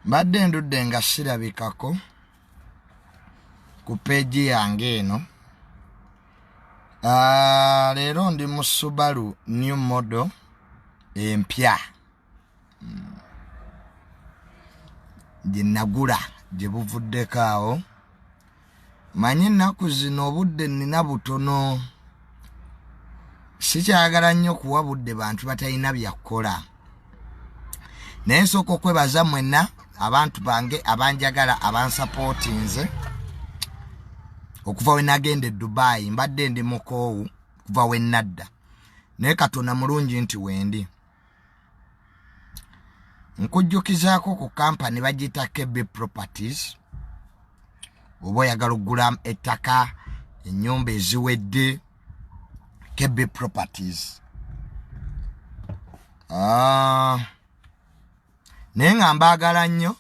Mbadde ndudde nga sirabikako ku peji yange eno. Leero ndi mu Subaru new model empya gye nagula gye buvuddeko awo. Manyi ennaku zino obudde nina butono, sikyagala nnyo kuwa budde bantu batalina byakukola. Naye nsooka okwebaza mwenna abantu bange abanjagala abansupportinze okuva we nagenda e Dubai. Mbadde ndi mukoowu kuva we nadda, naye Katonda mulungi nti wendi. Nkujjukizaako ku kampani bagiyita KB Properties. Oba oyagala okugula ettaka, ennyumba eziwedde, KB Properties. Naye nga mbaagala nnyo,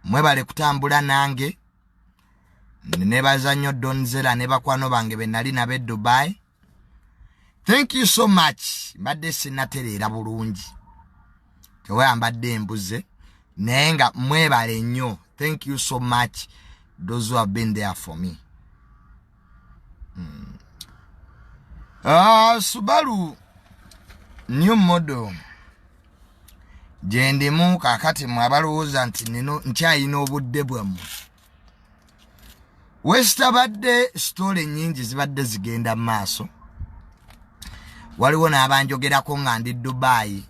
mwebale kutambula nange. Nebaza nnyo Donzera ne bakwano bange be nali nabe Dubai. Thank you so much. Mbadde sinnatereera bulungi, tewe mbadde embuze, naye nga mwebale nnyo. Thank you so much those who have been there for me. Subaru new model gyendimu kakati mwabalowooza nti nino nkyayina obudde bwammwe. Wesitabadde stole nyingi zibadde zigenda mu maaso. Waliwo n'abanjogerako nga ndi Dubai.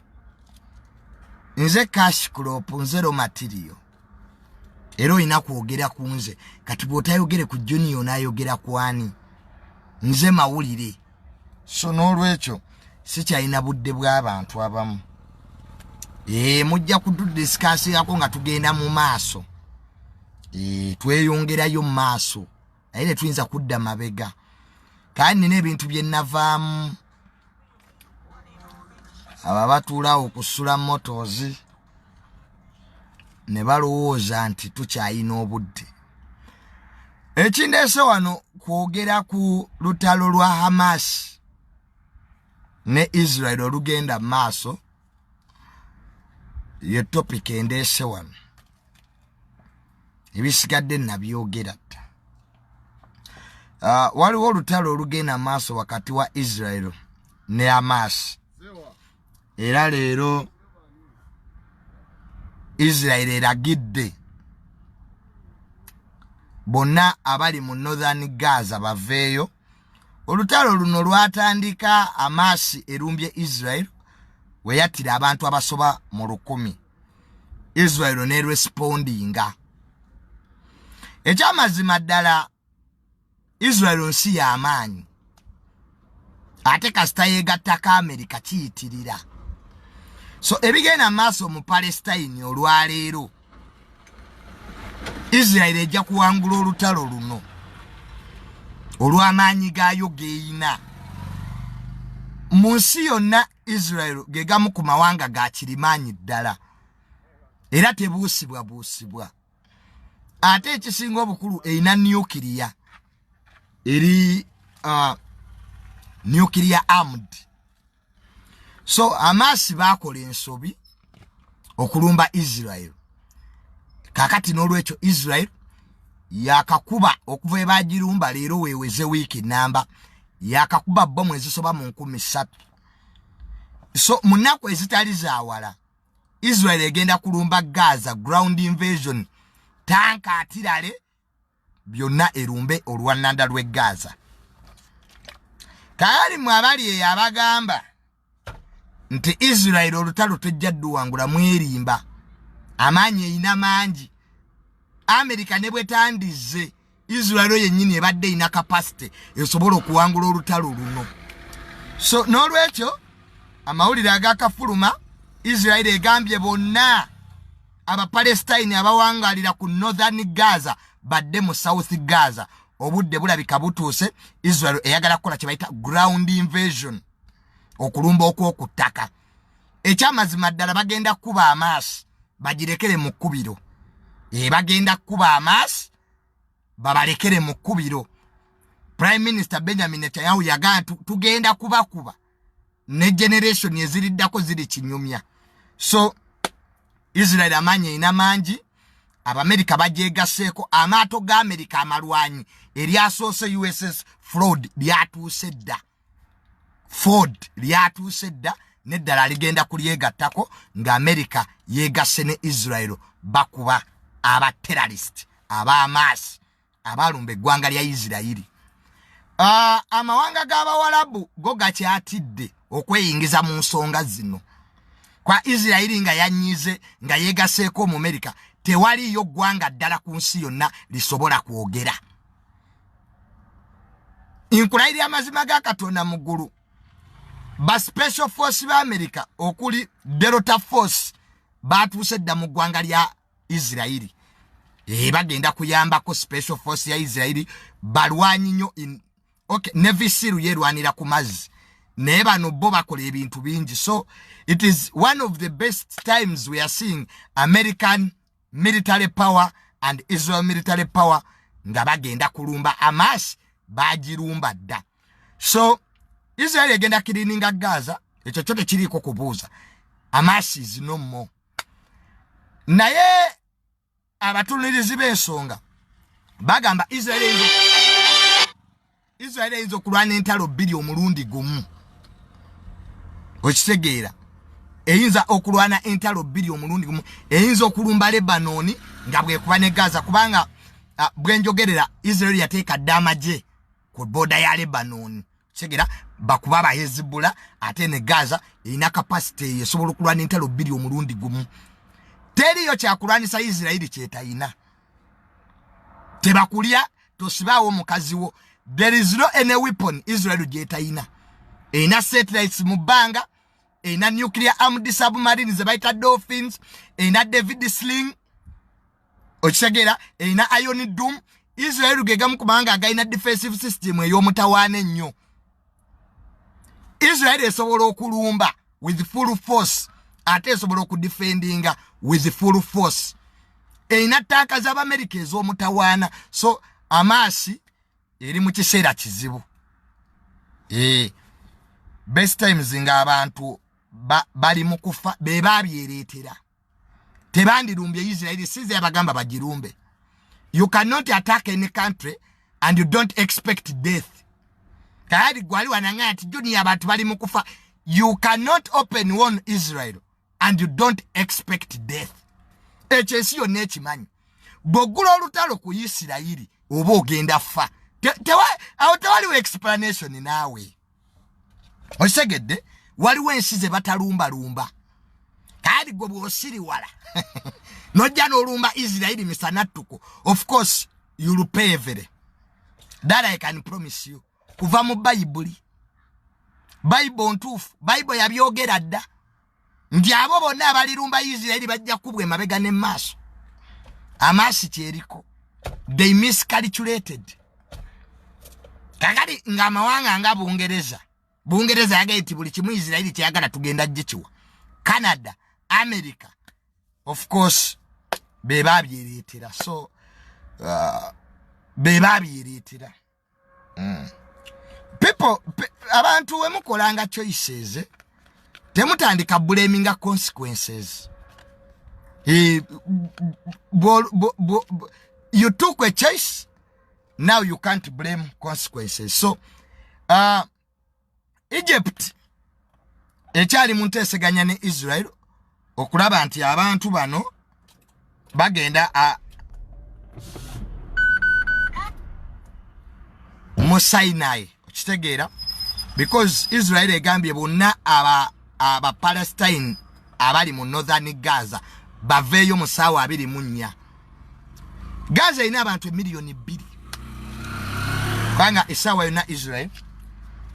Nze cash crop, nze raw material. Era olina kwogera ku nze. Kati bw'otayogere ku Junior n'ayogera ku ani? Nze mawulire. So n'olwekyo sikyalina budde bw'abantu abamu. Mujja kudiscussingako nga tugenda mu maaso. Tweyongerayo mu maaso. Naye ne tuyinza kudda mabega. Kandi nina ebintu bye nnavaamu. Aba batuulawo okusula motozi ne balowooza nti tukyayina obudde. Ekindeese wano kwogera ku lutalo lwa Hamas ne Israel olugenda mu maaso ye topic endeese wano. Ebisigadde nabyogera dda. Waliwo olutalo olugenda mu maaso wakati wa Israel ne Hamas. Era leero Israel eragidde bonna abali mu Northern Gaza baveeyo. Olutalo luno lwatandika Hamas erumbye Israel we yattira abantu abasoba mu 1,000. Israel ne respondinga. Ekyamazima ddala Israel nsi y'amaanyi, ate kasita yeegattako Amerika kiyitirira. So ebigenda maaso mu Palestine olwaleero, Israel ejja kuwangula olutalo luno olw'amaanyi gaayo geeyina. Mu nsi yonna Israel ge gamu ku mawanga ga kirimaanyi ddala era tebuusibwa. Ate ekisinga obukulu erina nuclear, eri nuclear armed. So Hamas baakola ensobi okulumba Israel. Kakati n'olwekyo Israel yakakuba okuva ebagirumba leero weeweze wiiki namba, yakakuba bomu ezisoba mu 3,000. So mu nnaku ezitali zaawala Israel egenda kulumba Gaza, ground invasion, tanka atirale byonna erumbe olwannanda lw'e Gaza. Kayali mwabali eyo abagamba nti Israel olutalo tejja dduwangula mwerimba, amaanyi erina mangi. Amerika ne bwetandize, Israel yennyini ebadde ina capacity esobola okuwangula olutalo luno. So n'olwekyo amawulire agakafuluma, Israel egambye bonna Abapalestine abawangalira ku Northern Gaza badde mu South Gaza. Obudde bulabika butuuse. Israel eyagala kukola kye bayita ground invasion, okulumba okwoku ttaka. Ekyamazima ddala bagenda kuba Hamas bagirekere mu kkubiro. Bagenda kuba Hamas babalekere mu kkubiro. Prime Minister Benjamin Netanyahu yagamba tugenda kubakuba ne generation eziriddako ziri kinyumya. So Israel amanye ina manji Abamerika bajegaseko amato ga Amerika amalwanyi eryasoose USS Ford lyatusedda neddala ligenda kulyegattako nga Amerika yegase ne Israel bakuba aba terrorist aba Hamas abalumba eggwanga lya Isirairi. Amawanga g'Abawarabu go gakyatidde okweyingiza mu nsonga zino kwa Isirairi nga yanyize nga yegaseeko mu Amerika tewaliyo ggwanga ddala ku nsi yonna lisobola kwogera. Inkulayiri amazima ga Katonda mu ggulu ba special force ba America okuli Delta Force batuuse dda mu ggwanga lya Isirairi. Bagenda kuyambako special force ya Isirairi balwanyi nnyo Navy SEAL yerwanira ku mazzi naye bano bo bakola ebintu bingi. So it is one of the best times we are seeing American military power and Israel military power nga bagenda kulumba Hamas bagirumba dda. So Israel egenda kirininga Gaza ekyo kyote kiriko kubuuza Hamas is no more. Naye abatunirizi b'ensonga bagamba Israel eyinza okulwana entalo bbiri omulundi gumu. Okitegeera eyinza okulwana entalo bbiri omulundi gumu. Eyinza okulumba Lebanoni nga bwekuba ne Gaza kubanga bwenjogerera Israel yateeka dda amagye ku boda ya Lebanoni. Kitegeera bakuba aba Hezbollah ate ne Gaza erina capacity esobola okulwana entalo bbiri omulundi gumu. Teriyo kyakulwanisa Isirairi kyetayina. Tebakulya tosibaawo mukazi wo. There is no any weapon Israel gyetayina. Erina satellites mu bbanga, erina nuclear armed submarines ze bayita Dolphins, erina David Sling, okitegeera erina Iron Dome. Israel gegamu ku mawanga agalina defensive system ey'omutawaana ennyo. Israel esobola okulumba with full force ate esobola okudefendinga with full force. Erina ttaaka z'Abamerika ez'omutawaana. So Hamasi eri mu kiseera kizibu. Best times nga abantu bali mu kufa be babyereetera. Tebandirumbye Israel size abagamba bagirumbe. You cannot attack any country and you don't expect death. Kayali gwali wananga ati juni abantu bali mu kufa. You cannot open one Israel and you don't expect death. Ekyensi yonna ekimanyi. Bw'oggula olutalo ku Isirairi oba ogenda fa. Tewaliwo explanation naawe. Osegedde waliwo ensi ze batalumbalumba. Kayali gwe bw'osiriwala nojja n'olumba Isirairi misanattuko. Of course you'll pay very. That I can promise you. Kuva mu Bayibuli. Bible ntuufu. Bible yabyogera dda. Nti abo bonna abalirumba Isirairi bajja kubwa emabega ne maaso. Amasi kyeriko. They miscalculated. Kakati nga amawanga nga Bungereza yagaiti buli kimu Isirairi kyagala tugenda gichiwa. Canada, America, of course, be babyereetera. So, be babyereetera. People, abantu we mukolanga choices, temutandika blaminga consequences. You took a choice, now you can't blame consequences. So, Egypt ekyali mu nteeseganya ne Israel okulaba nti abantu bano bagenda mu Sinai. Okitegeera because Israel egambye bonna aba Palestine abali mu northern Gaza baveeyo mu ssaawa 24. Gaza erina abantu 2 million. Kubanga essaawa yonna Israel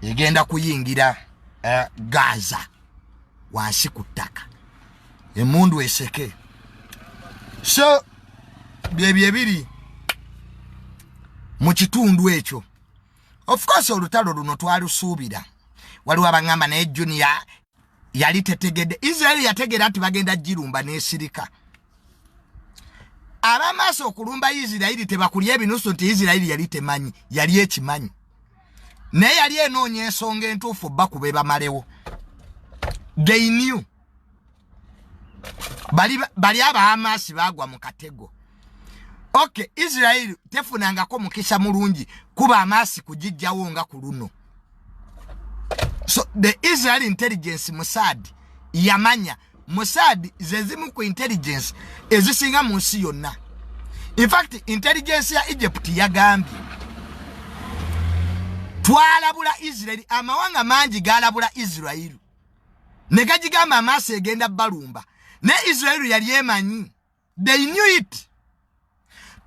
egenda kuyingira Gaza wansi ku ttaka emundu eseke. So byebye biri mu kitundu ekyo. Of course olutalo luno twalusuubira. Waliwo abangamba naye Junior yali tetegedde. Israel yategera ati bagenda girumba n'esirika. Abamaaso okulumba Isirairi tebakulya ebinusu nti Isirairi yali temanyi, yali ekimanyi. Naye yali enoonya ensonga entuufu bakube bamalewo. They knew. bali aba Hamas bagwa mu katego. Okay, Israel tefunangako mukisha mulungi kuba Hamas kujijjawo nga kuluno. So the Israel intelligence Mossad yamanya Mossad zezimu ku intelligence ezisinga mu nsi yonna. In fact intelligence ya Egypt yagambye twalabula Israel amawanga mangi galabula Israel ne gajigamba Hamas egenda balumba ne Israel yali emanyi. They knew it.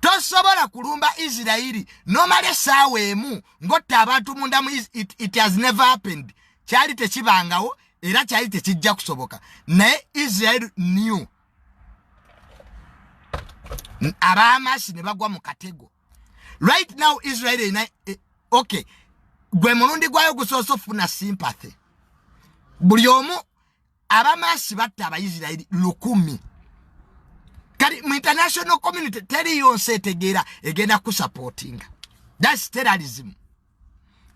Tosobola kulumba Israel nomale sawe emu ngotta abantu mundamu. It has never happened. Kyali tekibangawo era kyali tekijja kusoboka. Naye Israel knew. Hamas ne bagwa mu katego. Right now Israel okay, gwe mulundi gwayo gusoso funa sympathy. Buli omu Hamas batta aba Israel 1,000. Kali mu international community teri yonse tegera egenda ku supporting. That's terrorism.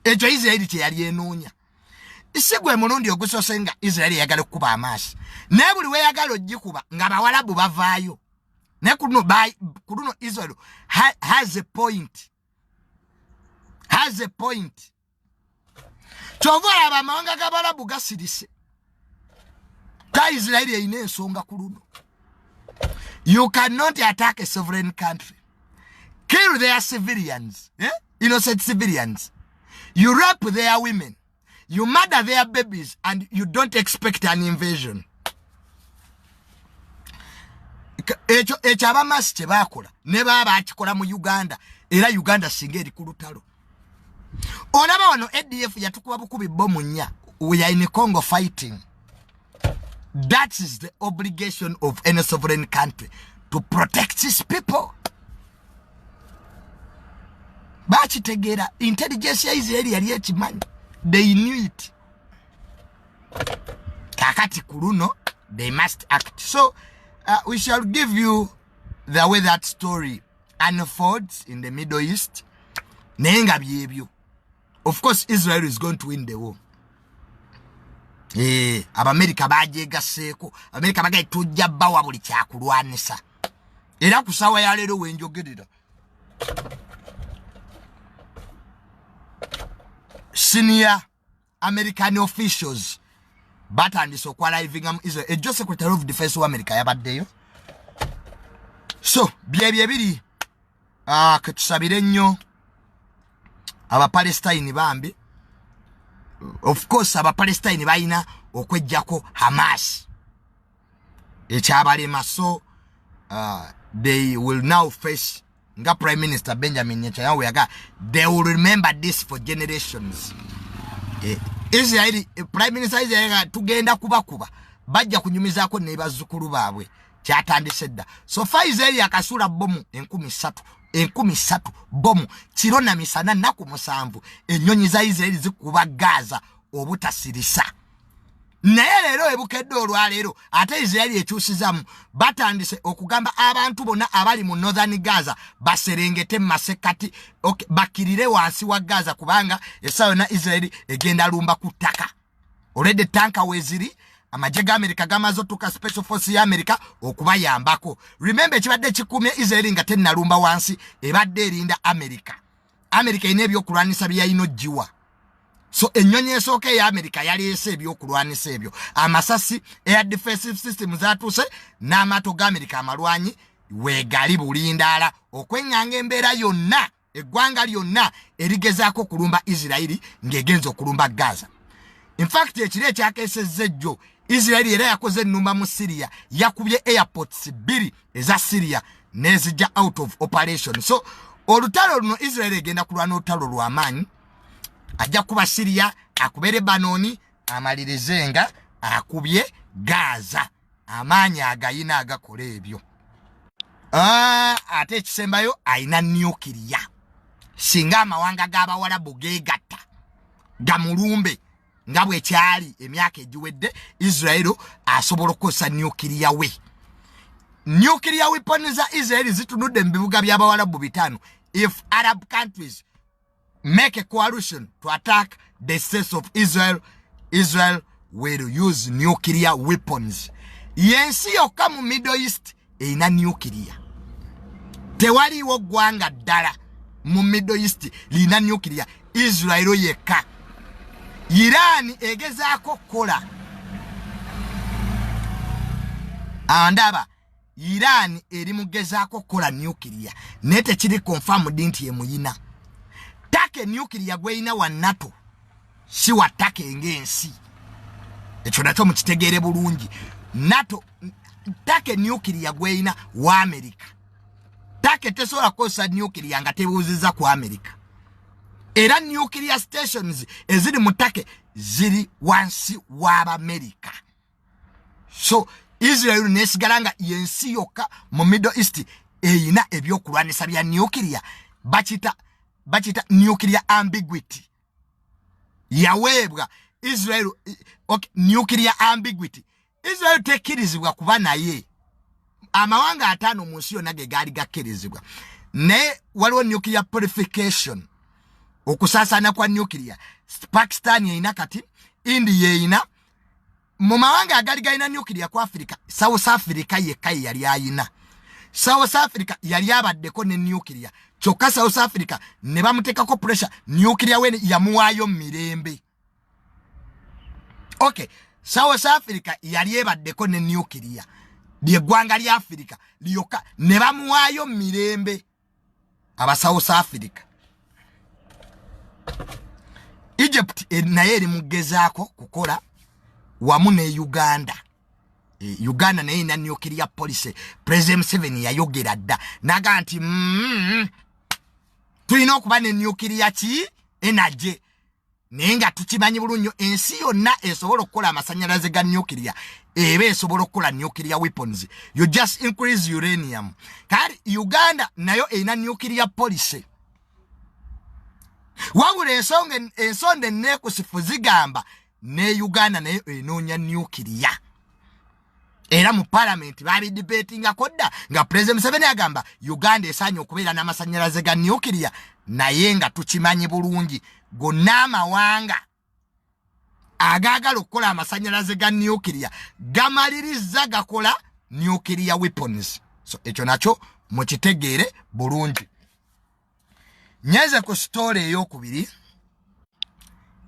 Ejo Israel kye yali enoonya. Isigwe mulundi ogusosenga Israel yagala kuba Hamas. Ne buli we yagala ogikuba nga bawalabu bavaayo. Ne kuno Israel has a point. Has a point. Chovola abamawanga gabalabu gasirise. Ka Israel yine ensonga kuluno. You cannot attack a sovereign country. Kill their civilians. Innocent civilians. You rape their women. You murder their babies and you don't expect an invasion. Echo Hamas chebakola. Neba abachikola mu Uganda. Era Uganda singeri kulutalo. Olaba wano ADF yatukuba bukubi bomu nya. We are in Congo fighting. That is the obligation of any sovereign country, to protect its people. Bachi tegera intelligence ya Israeli yali ekimanyi. They knew it. Kakati kuruno, they must act. So we shall give you the way that story unfolds in the Middle East. Nenga byebyo. Of course Israel is going to win the war. America bajegaseeko. America bagaye tujja bawa buli kyakulwanisa. Era kusawa ya lero wenjogerera. Senior American officials batandise okwaliving Israel. Ejo Secretary of Defense wa America yabaddeyo. So byebye biri ketusabire nnyo aba Palestine bambi. Of course aba Palestine bayina okwejjako Hamas ekyabalema. So they will now face nga Prime Minister Benjamin Netanyahu yaga, they will remember this for generations. Israel Prime Minister Israel tugenda kubakuba bajja kunyumizako ne bazzukulu baabwe kyatandise dda. So Israel yakasula bomu 13 bomu kiro na misana naku 7 ennyonyi za Israel zikuba Gaza obutasirisa. Naye leero ebukedde olwaleero ate Israel ekyusizamu batandise okugamba abantu bonna abali mu Northern Gaza baserengete masekati bakirire wansi wa Gaza kubanga esawo na Israel egenda lumba ku ttaka. Already tanka weziri amajje ga America gamazo tuka special force ya America okubayambako. Remember kibadde kikumye Israel nga tennalumba wansi ebadde erinda America. America ine ebyokulwanisa byayino jiwa. So ennyonyi esooka ya America yali ese ebyokulwanisa ebyo. Amasasi air defensive system zatuse n'amato ga America amalwanyi wegali bulindala okwenyanga embeera yonna eggwanga lyonna erigezaako kulumba Israel ng'egenza okulumba Gaza. In fact ekire kyakesezza ejjo Israel era yakoze ennumba mu Syria yakubye airports 2 eza Syria nezija out of operation. So olutalo luno Israel egenda kulwana olutalo lw'amaanyi. Ajja kuba Syria akubere Banoni amalirizenga akubye Gaza amaanyi agayina agakola ebyo. Ate ekisembayo ayina nuclear. Singa amawanga g'abawalabu geegatta gamulumbe nga bwe kyali emyaka egiwedde, Israel asobola okukosa nuclear we. Nuclear weapons za Israel zitunudde mu bibuga by'abawalabu 5. If Arab countries make a coalition to attack the states of Israel, Israel will use nuclear weapons. yensi yokka mu Middle East erina nuclear. Tewaliwo ggwanga ddala mu Middle East lina nuclear. Israel yekka. Iran egezaako kola. Andaba Iran eri mugezaako kola nuclear. Nete kiri confirmed nti emuyina. Take nuclear gweina wa NATO. Si wa take ng'ensi. Ekyo nakyo mukitegeere bulungi. NATO take nuclear gweina wa America. Take tesobola kukozesa nuclear nga tebuuziza ku America. Era nuclear stations eziri mu take ziri wansi w'Amerika. So Israel nesigala nga yensi yokka mu Middle East eyina ebyokulwanisa bya nuclear. Bachita nuclear ambiguity. Yaweebwa Israel nuclear ambiguity. Israel tekirizibwa kuba naye. Amawanga atano mu nsi yonna ge gaali gakkirizibwa. Ne waliwo nuclear purification. Okusasana kwa nuclear. Pakistan yeina kati, India yeina. Mu mawanga agali galina nuclear ku Africa, South Africa yekka yali ayina. South Africa yali abaddeko ne nuclear. Kyokka South Africa ne bamuteekako pressure, nuclear we yamuwaayo mirembe. Okay, South Africa yali ebaddeko ne nuclear. Ly'eggwanga lya Africa lyokka ne bamuwaayo mirembe aba South Africa. Egypt naye eri mugezaako kukola wamu ne Uganda. Uganda naye ina nuclear policy. President Museveni yayogera dda naga nti tulina okuba ne nuclear energy. Naye nga tukimanyi bulungi ensi yonna esobola okukola amasanyalaze ga nuclear eba esobola okukola nuclear weapons. You just increase uranium. Kali Uganda nayo ina nuclear policy. Wabula ensonda ennekusifu zigamba ne Uganda nayo enoonya nuclear. Era mu parliament babi debatinga kodda nga President Museveni agamba Uganda esaanye okubeera n'amasanyalaze ga nuclear, naye nga tukimanyi bulungi gonna amawanga agaagala okukola amasanyalaze ga nuclear gamaliriza gakola nuclear weapons. So ekyo nakyo mukitegeere bulungi. Nyeze ku story ey'okubiri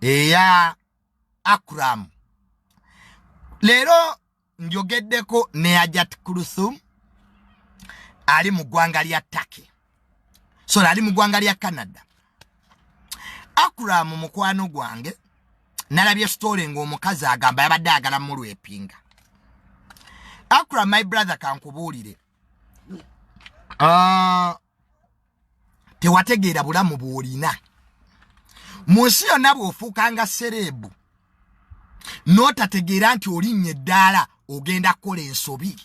eya Akram. Leero njogeddeko ne Ajat Kurthum ali mu ggwanga lya Turkey. So ali mu ggwanga lya Canada. Akram mukwano gwange nalabye story ng'omukazi agamba yabadde agala mu lwepinga. Akram, my brother, kankubuulire. Tewategeera bulamu bw'olina. Mu nsi yonna bw'ofuukanga serebu n'otategeera nti olinnye eddaala ogenda kukola ensobi.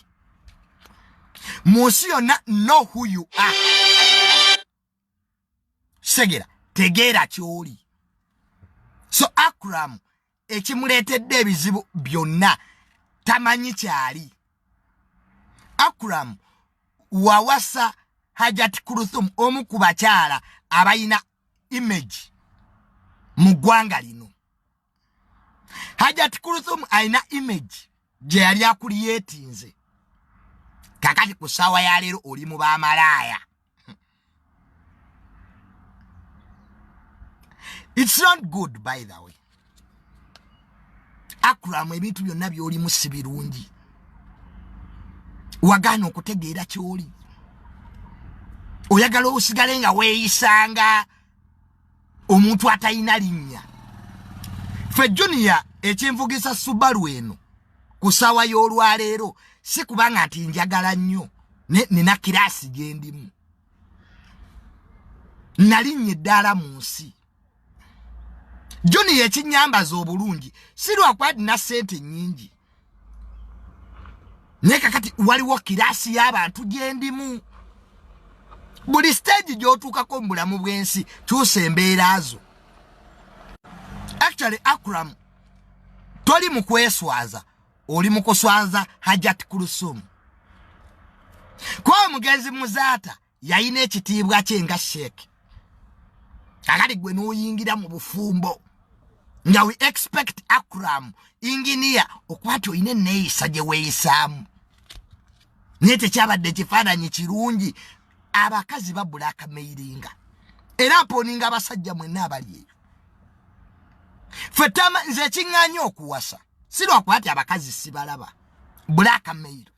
Mu nsi yonna know who you are. Segera tegeera ky'oli. So Akram ekimuleetedde ebizibu byonna tamanyi kyali. Akram wawasa Hajat Kurthum omu ku bakyala abayina image mu ggwanga lino. Hajat Kurthum ayina image gye yali akulyetinze. Kakati ku ssaawa ya leero oli mu baamalaaya. It's not good, by the way. Akram ebintu byonna by'olimu si birungi. Wagaana okutegeera ky'oli. Oyagala osigale nga weeyisanga omuntu atalina linnya. Ffe Junior ekinvugisa Subaru eno ku ssaawa y'olwaleero si kubanga nti njagala nnyo nina kiraasi gye ndimu. Nalinnya eddaala mu nsi. Junior ekinnyambaza obulungi si lwakuba nina ssente nnyingi. Naye kakati waliwo kiraasi y'abantu gye ndimu. Buli stage gy'otuukako mu bulamu bw'ensi kyusa embeera zo. Actually, Akram toli mu kweswaza, oli mu kuswaza Hajat Kurthum. Kwa omugenzi Muzaata yayina ekitiibwa kye nga Sheikh. Kakati gwe n'oyingira mu bufumbo. nga we expect Akram engineer okwati oyine neeyisa gye weeyisaamu naye tekyabadde kifaananyi kirungi abakazi babulaka mairinga era mponinga abasajja mwenna abali eyo fetama nze kiŋŋaanya okuwasa si lwakwati abakazi sibalaba bulaka mail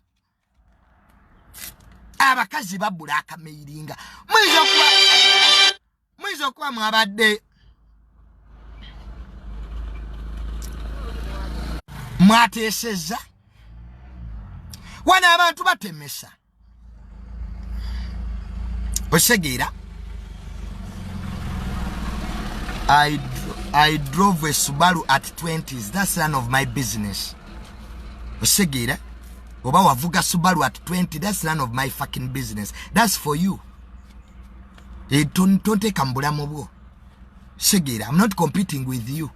abakazi babulaka mairinga mwiza okuba mwabadde mwateesezza wana abantu batemesa osegeera I drove a Subaru at 20s. That's none of my business. Osegeera oba wavuga Subaru at 20, that's none of my fucking business. That's for you. Don't take ambulamu bwo. Segeera, I'm not competing with you.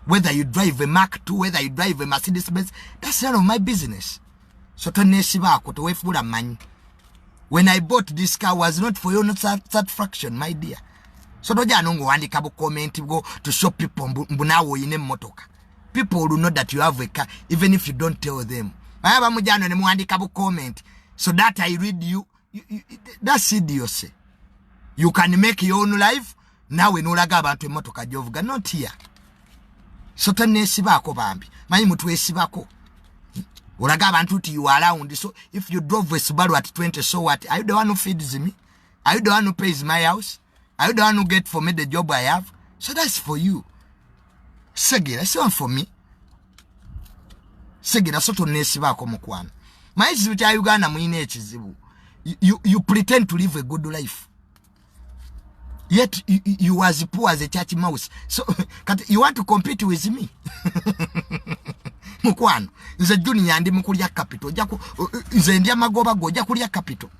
Whether you drive a Mark II, whether you drive a Mercedes Benz, that's none of my business. So tonesibako to wefula manyi. When I bought this car was not for your satisfaction, my dear. So toja nongo wandika bu comment go to show people mbunawo ine motoka. People will know that you have a car even if you don't tell them. Aba mujano ne muandika bu comment so that I read you, that's idiocy. You can make your own life now we no laga abantu emotoka jovuga not here. So tonesibako bambi. Manyi mutu esibako. Ulaga abantu ti you around. So if you drove a Subaru at 20, so what? Are you the one who feeds me? Are you the one who pays my house? Are you the one who get for me the job I have? So that's for you. Segeera, that's one for me. Segeera, so to nesibako mukwana. Maizi ucha Uganda mwine ekizibu. You pretend to live a good life. Yet you was poor as a church mouse. So you want to compete with me? Mukwano nze junior ndi mukulya capital jako nze ndi amagoba goja kulya capital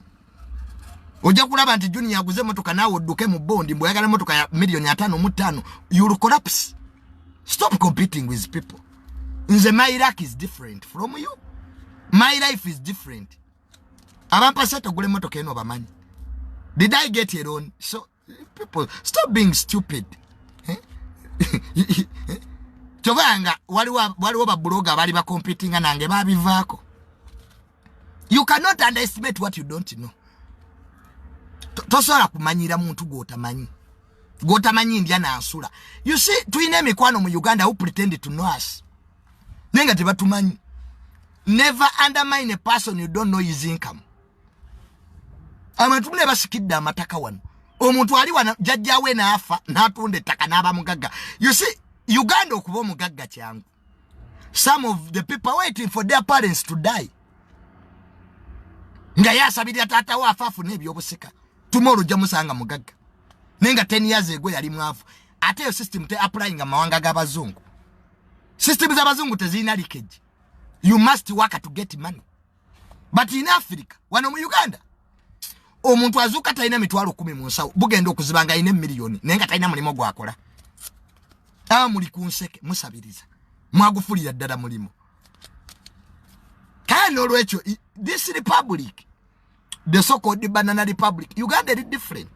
oja kulaba nti junior yaguze motoka nawo odduke mu bondi mbuyagala motoka ya $5,500,000 you will collapse. Stop competing with people. Nze my luck is different from you. My life is different. Abampa seto gule motoka eno bamanyi. Did I get it on? So people stop being stupid. Chovanga waliwo ba bloga bali ba competing nange babivako. You cannot underestimate what you don't know. Tosobola kumanyira muntu gotamanyi. Gotamanyi ndya na ansula. You see, tuine mikwano mu Uganda who pretend to know us. Nenga tebatumanyi. Never undermine a person you don't know his income. Abantu basikidde amataka wano. Omuntu ali wana jajjawe na afa natunde taka naba mugagga. You see, Uganda okuba mugagga kyangu. Some of the people waiting for their parents to die. Nga yasabira tata wa afafu nebyo obusika. Tomorrow jamusanga mugagga. Nenga 10 years ago yali mwafu. Ate yo system te applying amawanga g'abazungu. System z'abazungu tezina leakage. You must work to get money. But in Africa, wano mu Uganda, omuntu azuka talina mitwalo 10 mu nsawo bugenda okuzibanga ine million nenga talina mulimo gwakola. Muli kunseke musabiriza mwagufulira ddala mulimo kano olwekyo this republic, the so-called banana republic, Uganda is different.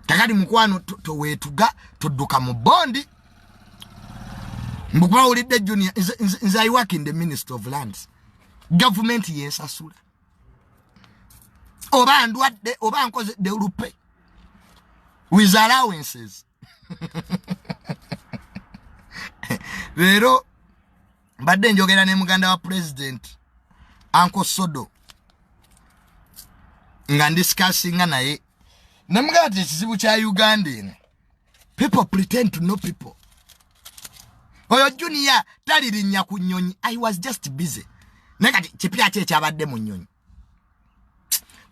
Kakati mukwano towetuga tudduka mu bondi mbugwa ulidde junior is I work in the Ministry of Lands. Government yensasula oba ndwadde oba nkoze de rupe with allowances. Lero badde njogera ne muganda wa president Uncle Sodo nga discussinga naye namugati ekizibu kya Uganda eno. People pretend to know people. Oyo junior talirinya ku nnyonyi. I was just busy. Nakati kipya kye kyabadde mu nnyonyi.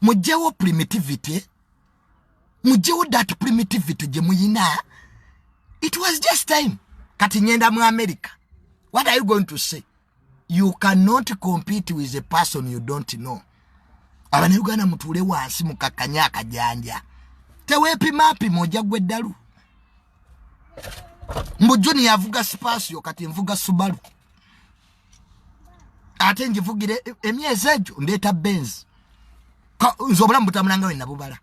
Mujewo primitivity. Mujewo that primitivity je muyina. It was just time. Kati nyenda mu America. What are you going to say? You cannot compete with a person you don't know. Abana Uganda mutule wansi mukakanya akajanja. Tewepi mapi moja gweddalu. Mbujuni yavuga spasio kati mvuga Subaru. Ate njivugire emyezi ejo ndeta Benz. Nzobula mbutamulanga we nabubala.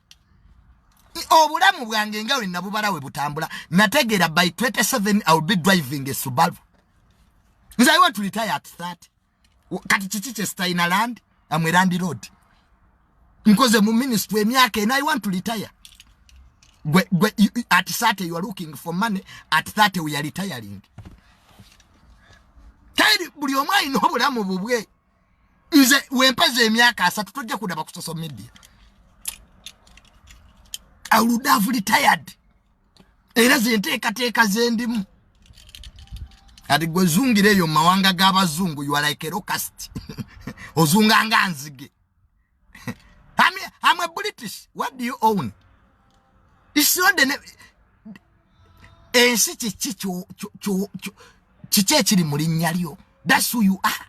obulamu bwange nga we nabubala we butambula nategeera by 27 I will be driving a Subaru. Nze I want to retire at 30. Kati chichiche staina land amwe land road. Nkoze mu ministry emyaka and I want to retire. At 30 you are looking for money, at 30 we are retiring. Kali buli omwai no obulamu bubwe. Nze wempaze emyaka asatu tojja kudaba ku social media. I would have retired. Era zenteekateeka zendimu. Ati gwe zungireyo mawanga g'abazungu, you are like a locust. Ozunga nga nzige. I'm a British. What do you own? It's not the ensi chiche chiri muri nyalyo. That's who you are.